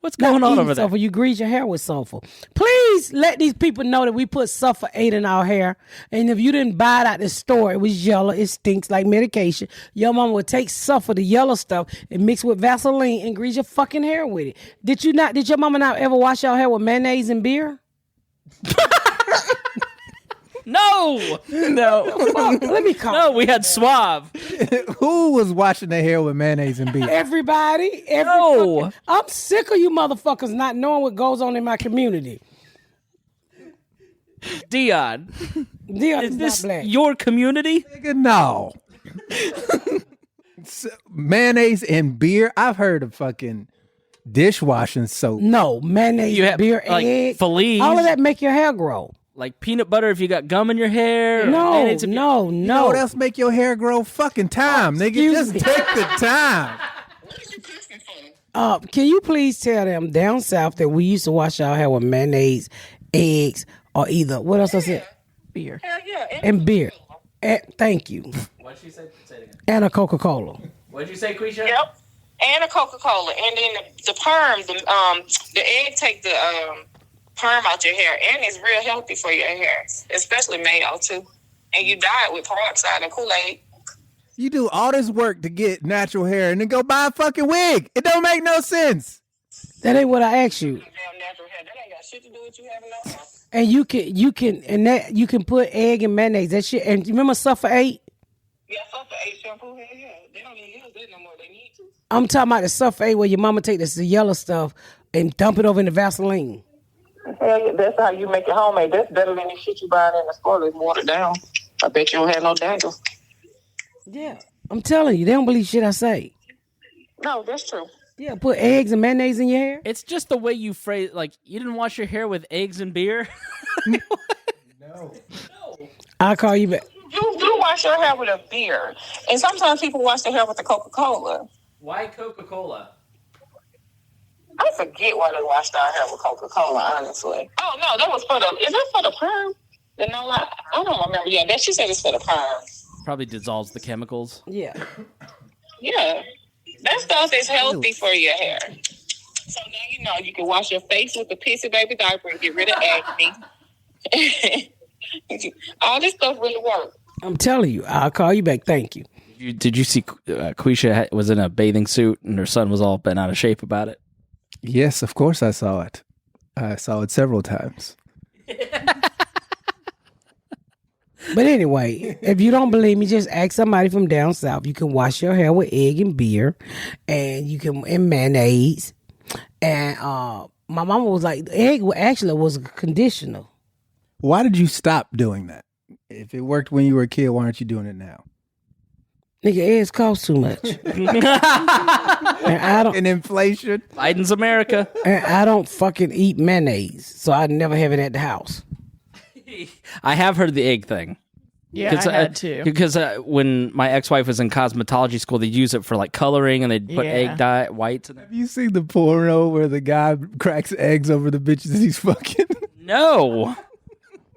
What's going on over there? Sulfur, you grease your hair with sulfur. Please let these people know that we put sulfur 8 in our hair. And if you didn't buy it at the store, it was yellow. It stinks like medication. Your mama would take sulfur, the yellow stuff, and mix with Vaseline and grease your fucking hair with it. Did your mama not ever wash your hair with mayonnaise and beer? No! Let me call. No, we had Suave. Who was washing their hair with mayonnaise and beef? Everybody. No. I'm sick of you motherfuckers not knowing what goes on in my community. Dion, Dion is is this not black. your community? Nigga, no. Mayonnaise and beer. I've heard of fucking dishwashing soap. No, mayonnaise, You have, beer, like, egg. Feliz. All of that make your hair grow. Like peanut butter if you got gum in your hair? No, mayonnaise if you- no, You know no. what else make your hair grow? Fucking time, nigga. excuse Just me. take the time. Can you please tell them down south that we used to wash our hair with mayonnaise, eggs, or either what else I said? Beer. Hell yeah. And beer. Thank you. What'd she say? Say it again. And a Coca-Cola. What'd you say, Quisha? Yep. And a Coca-Cola. And then the perm, the egg take the perm out your hair. And it's real healthy for your hair. Especially mayo, too. And you dye it with peroxide and Kool-Aid. You do all this work to get natural hair and then go buy a fucking wig. It don't make no sense. That ain't what I asked you. Damn natural hair. That ain't got shit to do with you having no hair. And you can put egg and mayonnaise. That shit. And you remember Suffer 8? Yeah, sulfur 8 shampoo. Hell yeah. They don't even use it no more. They need to. I'm talking about the Suffer 8 where your mama take this yellow stuff and dump it over in the Vaseline. Hell yeah. That's how you make it homemade. That's better than the shit you buying in the store. It's watered down. I bet you don't have no dandruff. Yeah. I'm telling you, they don't believe shit I say. No, that's true. Yeah, put eggs and mayonnaise in your hair. It's just the way you phrase. Like you didn't wash your hair with eggs and beer. I'll call you back. You do wash your hair with a beer. And sometimes people wash their hair with a Coca-Cola. Why Coca-Cola? I forget why they washed our hair with Coca-Cola, honestly. Oh, no, that was for the... Is that for the perm? I don't remember. Yeah, that she said it's for the perm. Probably dissolves the chemicals. Yeah. Yeah. That stuff is healthy for your hair. So now you know you can wash your face with a pissy baby diaper and get rid of acne. All this stuff really works. I'm telling you, I'll call you back. Thank you. Did you see Quisha was in a bathing suit and her son was all bent out of shape about it? Yes, of course I saw it. I saw it several times. But anyway, if you don't believe me, just ask somebody from down south. You can wash your hair with egg and beer, and mayonnaise. And my mama was like, egg actually was a conditioner. Why did you stop doing that? If it worked when you were a kid, why aren't you doing it now? Nigga, eggs cost too much. and I don't And inflation. Biden's America. and I don't fucking eat mayonnaise, so I never have it at the house. I have heard the egg thing. Yeah, I had to. Because when my ex-wife was in cosmetology school, they'd use it for like coloring and they'd put Yeah. egg dye whites in it. Have you seen the porno where the guy cracks eggs over the bitches he's fucking? No.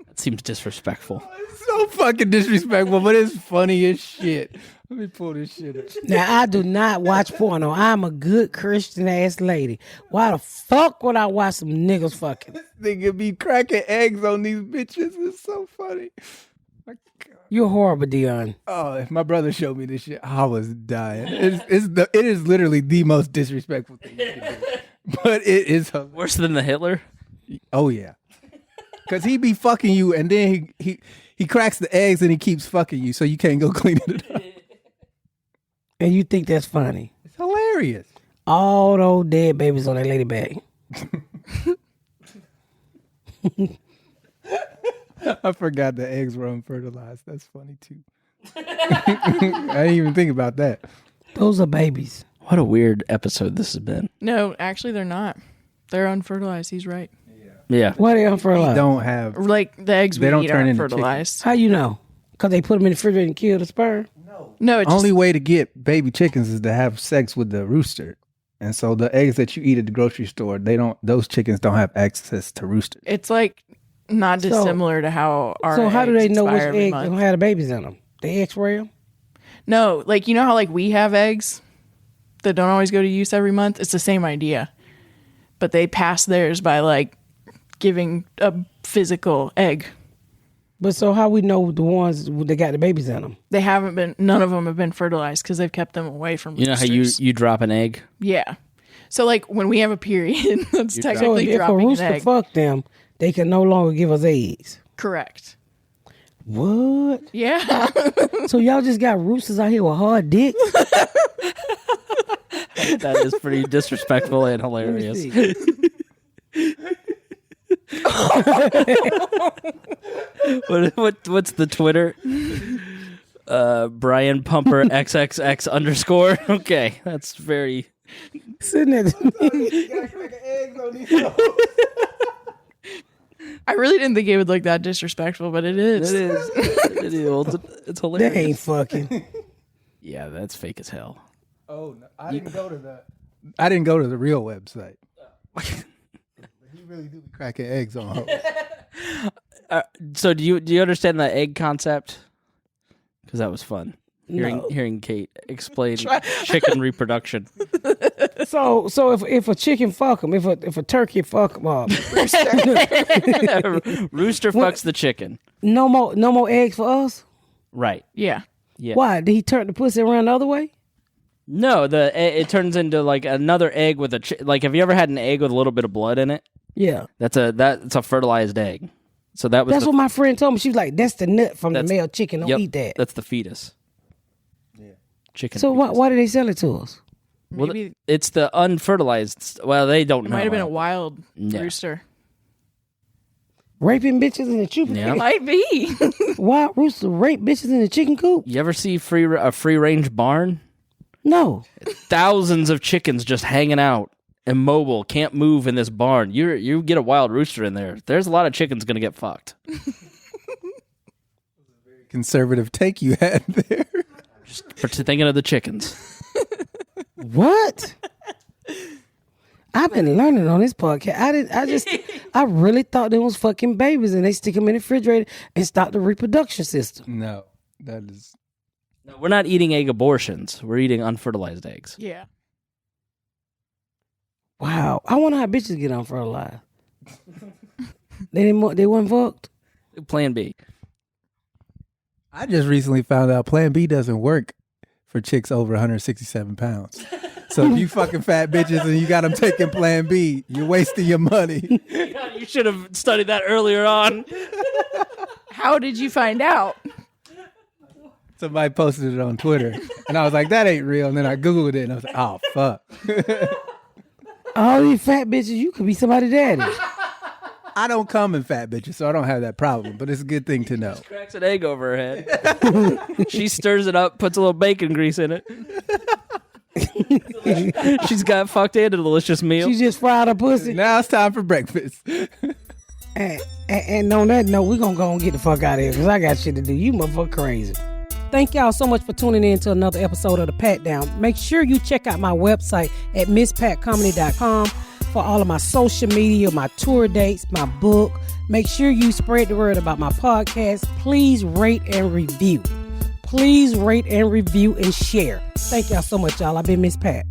That seems disrespectful. It's so fucking disrespectful, but it's funny as shit. Let me pull this shit up. Now, I do not watch porno. I'm a good Christian ass lady. Why the fuck would I watch some niggas fucking? Nigga be cracking eggs on these bitches. It's so funny. My God. You're horrible, Dion. Oh, if my brother showed me this shit, I was dying. It is literally the most disrespectful thing you can do. But it is hilarious. Worse than the Hitler? Oh yeah. Cause he be fucking you and then he cracks the eggs and he keeps fucking you so you can't go clean it up. And you think that's funny. It's hilarious. All those dead babies on that lady back. I forgot the eggs were unfertilized. That's funny too. I didn't even think about that. Those are babies. What a weird episode this has been. No, actually, they're not. They're unfertilized. He's right. Yeah. Why they unfertilized? Don't have. Like the eggs They we don't eat turn aren't into fertilized. How you know? Because they put them in the refrigerator and kill the sperm? No, it just, Only way to get baby chickens is to have sex with the rooster. And so the eggs that you eat at the grocery store, those chickens don't have access to roosters. it's like not dissimilar to how our So how do they eggs know which expire every eggs month. don't have the babies in them? They X-ray them? No, like you know how like we have eggs that don't always go to use every month? It's the same idea. But they pass theirs by like giving a physical egg. But so how we know the ones that got the babies in them? They haven't been none of them have been fertilized because they've kept them away from You know how roosters. you drop an egg? Yeah. So like when we have a period, that's So technically if a dropping an rooster egg. fuck them, they can no longer give us eggs. Correct. What? Yeah. So y'all just got roosters out here with hard dicks? That is pretty disrespectful and hilarious. What's the Twitter? Brian Pumper XXX underscore. Okay, that's very. Sitting there. I really didn't think it would look that disrespectful, but it is. It is. It is. It's hilarious. That ain't fucking. Yeah, that's fake as hell. Oh, no, I didn't go to the real website. You really do be cracking eggs on hoes. So do you understand the egg concept? Because that was fun. Hearing Kate explain chicken reproduction. So if a chicken fuck him, if a turkey fuck him up, Rooster fucks the chicken. no more eggs for us. Right. Yeah. Yeah. Why did he turn the pussy around the other way? No, it turns into like another egg with like. Have you ever had an egg with a little bit of blood in it? Yeah, That's a fertilized egg. So that's what my friend told me. She was like, "That's the nut from the male chicken. Don't eat that." That's the fetus. Yeah. Chicken. So fetus. why did they sell it to us? Well, Maybe it's the unfertilized. Well, they don't it know. might have been a wild Yeah. rooster. Raping bitches in the chicken Yeah. coop. Might be. Wild rooster rape bitches in the chicken coop? You ever see a free range barn? No. Thousands of chickens just hanging out, immobile, can't move in this barn. You get a wild rooster in there. There's a lot of chickens gonna get fucked. Conservative take you had there. Just for thinking of the chickens. What? I've been learning on this podcast. I really thought they was fucking babies and they stick them in the refrigerator and stop the reproduction system. No, that is. No, we're not eating egg abortions. We're eating unfertilized eggs. Yeah. Wow. I wonder how bitches get unfertilized. They weren't fucked? Plan B. I just recently found out Plan B doesn't work for chicks over 167 pounds. So if you fucking fat bitches and you got them taking Plan B, you're wasting your money. You should have studied that earlier on. How did you find out? Somebody posted it on Twitter, and I was like, that ain't real. And then I Googled it, and I was like, oh, fuck. All these fat bitches, you could be somebody's daddy. I don't come in fat bitches, so I don't have that problem, but it's a good thing to know. Cracks an egg over her head. She stirs it up, puts a little bacon grease in it. She's got fucked and a delicious meal. She just fried her pussy. Now it's time for breakfast. And on that note, we're going to go and get the fuck out of here because I got shit to do. You motherfucker crazy. Thank y'all so much for tuning in to another episode of The Pat Down. Make sure you check out my website at misspatcomedy.com for all of my social media, my tour dates, my book. Make sure you spread the word about my podcast. Please rate and review. Please rate and review and share. Thank y'all so much, y'all. I've been Miss Pat.